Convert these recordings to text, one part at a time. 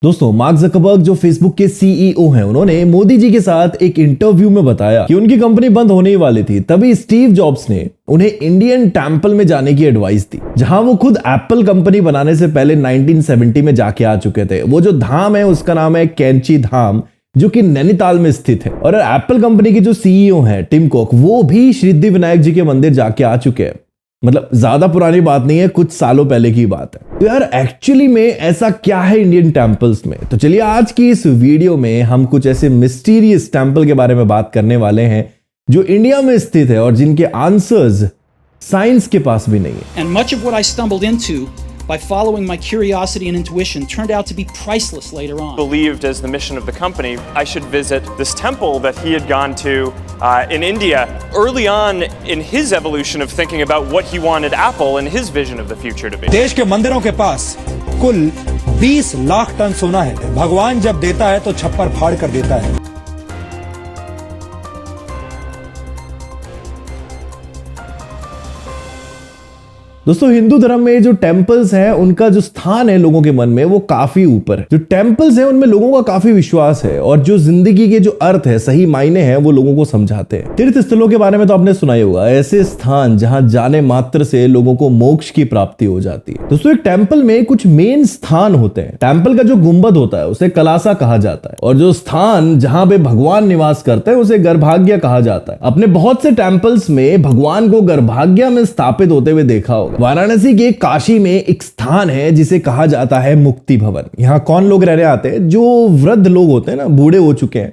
दोस्तों, mark Zuckerberg जो Facebook के सीईओ हैं, उन्होंने मोदी जी के साथ एक इंटरव्यू में बताया कि उनकी कंपनी बंद होने ही वाली थी। तभी स्टीव जॉब्स ने उन्हें इंडियन टेंपल में जाने की एडवाइस दी, जहां वो खुद एप्पल कंपनी बनाने से पहले 1970 में जाके आ चुके थे। वो जो धाम है उसका नाम है कैंची धाम, जो कि नैनीताल में स्थित है। और एप्पल कंपनी के जो सीईओ हैं टिम कुक, वो भी सिद्धि विनायक जी के मंदिर जाके आ चुके हैं। मतलब ज्यादा पुरानी बात नहीं है, कुछ सालों पहले की बात है। तो यार एक्चुअली में ऐसा क्या है इंडियन टेंपल्स में? तो चलिए आज की इस वीडियो में हम कुछ ऐसे मिस्टीरियस टेंपल के बारे में बात करने वाले हैं जो इंडिया में स्थित है और जिनके आंसर्स साइंस के पास भी नहीं है। And much of what I stumbled into by following my curiosity and intuition turned out to be priceless later on. Believed as the mission of the company, I should visit this temple that he had gone to in India early on in his evolution of thinking about what he wanted Apple and his vision of the future to be. देश के मंदिरों के पास कुल 20 lakh ton सोना है। भगवान जब देता है तो छप्पर फाड़ कर देता है। दोस्तों, हिंदू धर्म में जो टेंपल्स हैं उनका जो स्थान है लोगों के मन में वो काफी ऊपर है। जो टेंपल्स हैं उनमें लोगों का काफी विश्वास है और जो जिंदगी के जो अर्थ है, सही मायने हैं, वो लोगों को समझाते हैं। तीर्थ स्थलों के बारे में तो आपने सुना ही होगा, ऐसे स्थान जहां जाने मात्र से लोगों को मोक्ष की प्राप्ति हो जाती है। दोस्तों, एक टेंपल में कुछ मेन स्थान होते हैं। टेंपल का जो गुंबद होता है उसे कलासा कहा जाता है और जो स्थान जहां पे भगवान निवास करते हैं उसे गर्भाग्य कहा जाता है। अपने बहुत से टेंपल्स में भगवान को गर्भाग्य में स्थापित होते हुए देखा होगा। वाराणसी के काशी में एक स्थान है जिसे कहा जाता है मुक्ति भवन। यहाँ कौन लोग रहने आते हैं? जो वृद्ध लोग होते हैं ना, बूढ़े हो चुके हैं,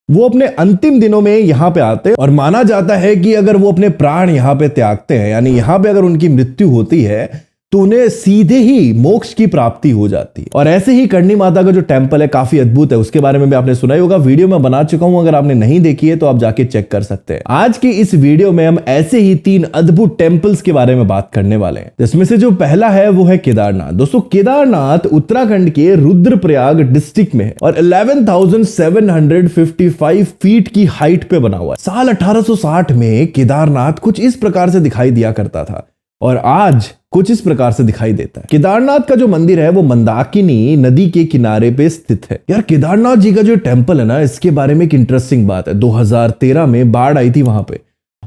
वो अपने अंतिम दिनों में यहाँ पे आते हैं और माना जाता है कि अगर वो अपने प्राण यहाँ पे त्यागते हैं, यानी यहाँ पे अगर उनकी मृत्यु होती है, तो उन्हें सीधे ही मोक्ष की प्राप्ति हो जाती है। और ऐसे ही करणी माता का जो टेंपल है काफी अद्भुत है, उसके बारे में भी आपने सुना ही होगा। वीडियो में बना चुका हूं, अगर आपने नहीं देखी है तो आप जाके चेक कर सकते हैं। आज की इस वीडियो में हम ऐसे ही 3 अद्भुत टेंपल्स के बारे में बात करने वाले हैं, जिसमें से जो पहला है वो है केदारनाथ। दोस्तों, केदारनाथ उत्तराखंड के रुद्रप्रयाग डिस्ट्रिक्ट में है और 11,755 फीट की हाइट पे बना हुआ है। साल 1860 में केदारनाथ कुछ इस प्रकार से दिखाई दिया करता था और आज कुछ इस प्रकार से दिखाई देता है। केदारनाथ का जो मंदिर है वो मंदाकिनी नदी के किनारे पे स्थित है। यार, केदारनाथ जी का जो टेंपल है ना, इसके बारे में एक इंटरेस्टिंग बात है। 2013 में बाढ़ आई थी वहां पे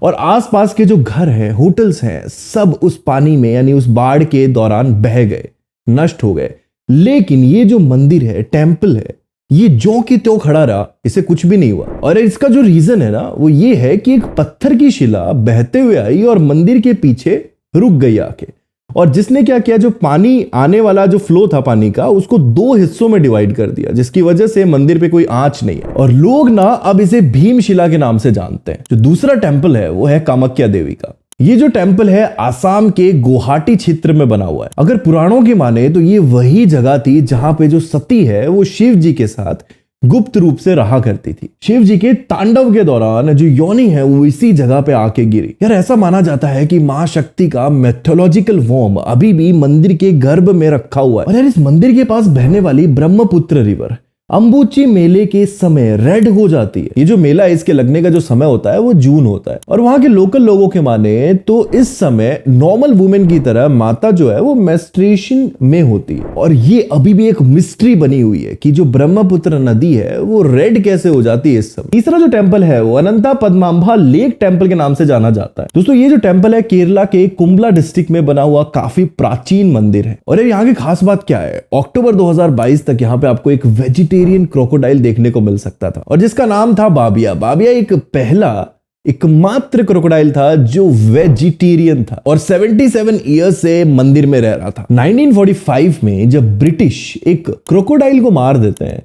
और आसपास के जो घर हैं, होटल्स हैं, सब उस पानी में यानी उस बाढ़ के दौरान बह गए, नष्ट हो गए। लेकिन ये जो मंदिर है, टेंपल है, ये ज्यों की त्यों खड़ा रहा, इसे कुछ भी नहीं हुआ। और इसका जो रीजन है ना, वो ये है कि एक पत्थर की शिला बहते हुए आई और मंदिर के पीछे रुक गई आके। और जिसने क्या किया, जो पानी आने वाला जो फ्लो था पानी का, उसको 2 हिस्सों में डिवाइड कर दिया, जिसकी वजह से मंदिर पे कोई आंच नहीं है और लोग ना अब इसे भीमशिला के नाम से जानते हैं। जो दूसरा टेंपल है वो है कामाख्या देवी का। ये जो टेंपल है आसाम के गुवाहाटी क्षेत्र में बना हुआ है। अगर पुराणों की माने तो ये वही जगह थी जहां पे जो सती है वो शिव जी के साथ गुप्त रूप से रहा करती थी। शिव जी के तांडव के दौरान जो योनि है वो इसी जगह पे आके गिरी। यार, ऐसा माना जाता है कि मां शक्ति का मैथोलॉजिकल वॉर्म अभी भी मंदिर के गर्भ में रखा हुआ है। और यार, इस मंदिर के पास बहने वाली ब्रह्मपुत्र रिवर अंबुची मेले के समय रेड हो जाती है। ये जो मेला है, इसके लगने का जो समय होता है वो जून होता है और वहां के लोकल लोगों के माने तो इस समय नॉर्मल वुमेन की तरह माता जो है वो मेंस्ट्रुएशन में होती है। और ये अभी भी एक मिस्ट्री बनी हुई है कि जो ब्रह्मपुत्र नदी है वो रेड कैसे हो जाती है इस समय। तीसरा जो टेंपल है वो अनंता पद्मांबा लेक टेंपल के नाम से जाना जाता है। दोस्तों, ये जो टेंपल है केरला के कुंबला डिस्ट्रिक्ट में बना हुआ काफी प्राचीन मंदिर है। और यहाँ की खास बात क्या है, अक्टूबर 2022 तक यहाँ पे आपको एक वेजिटेरियन क्रोकोडाइल देखने को मिल सकता था और जिसका नाम था बाबिया। बाबिया एक पहला एकमात्र क्रोकोडाइल था जो वेजिटेरियन था और 77 ईयर्स से मंदिर में रह रहा था। 1945 में जब ब्रिटिश एक क्रोकोडाइल को मार देते हैं,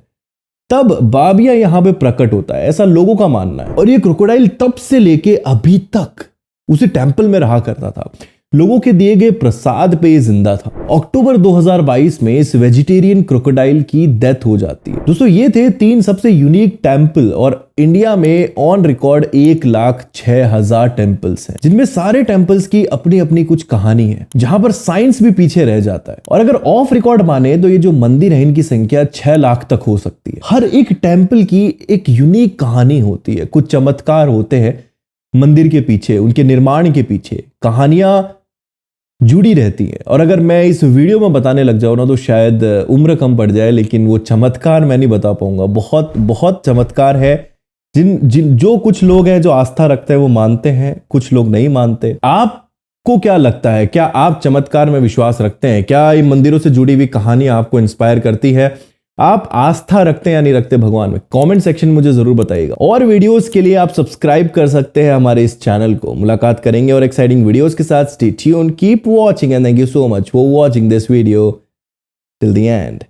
तब बाबिया यहां पे प्रकट होता है, ऐसा लोगों का मानना है। और ये क्रोकोडाइल तब से लेके अभी तक उसी टेंपल में रहा करता था। लोगों के दिए गए प्रसाद पे जिंदा था। अक्टूबर 2022 में इस वेजिटेरियन क्रोकोडाइल की डेथ हो जाती है। दोस्तों, ये थे 3 सबसे यूनिक टेंपल और इंडिया में ऑन रिकॉर्ड 1,06,000 टेंपल्स हैं, जिनमें सारे टेंपल्स की अपनी अपनी कुछ कहानी है, जहां पर साइंस भी पीछे रह जाता है। और अगर ऑफ रिकॉर्ड माने तो ये जो मंदिर है इनकी संख्या 6 लाख तक हो सकती है। हर एक टेंपल की एक यूनिक कहानी होती है, कुछ चमत्कार होते हैं मंदिर के पीछे, उनके निर्माण के पीछे कहानियां जुड़ी रहती है। और अगर मैं इस वीडियो में बताने लग जाऊं ना तो शायद उम्र कम पड़ जाए, लेकिन वो चमत्कार मैं नहीं बता पाऊंगा। बहुत बहुत चमत्कार है। जो कुछ लोग हैं जो आस्था रखते हैं वो मानते हैं, कुछ लोग नहीं मानते। आपको क्या लगता है? क्या आप चमत्कार में विश्वास रखते हैं? क्या ये मंदिरों से जुड़ी हुई कहानियां आपको इंस्पायर करती है? आप आस्था रखते हैं या नहीं रखते भगवान में? कमेंट सेक्शन में मुझे जरूर बताइएगा। और वीडियोस के लिए आप सब्सक्राइब कर सकते हैं हमारे इस चैनल को। मुलाकात करेंगे और एक्साइटिंग वीडियोस के साथ। Stay tuned, keep watching and thank you so much for watching this video till the end.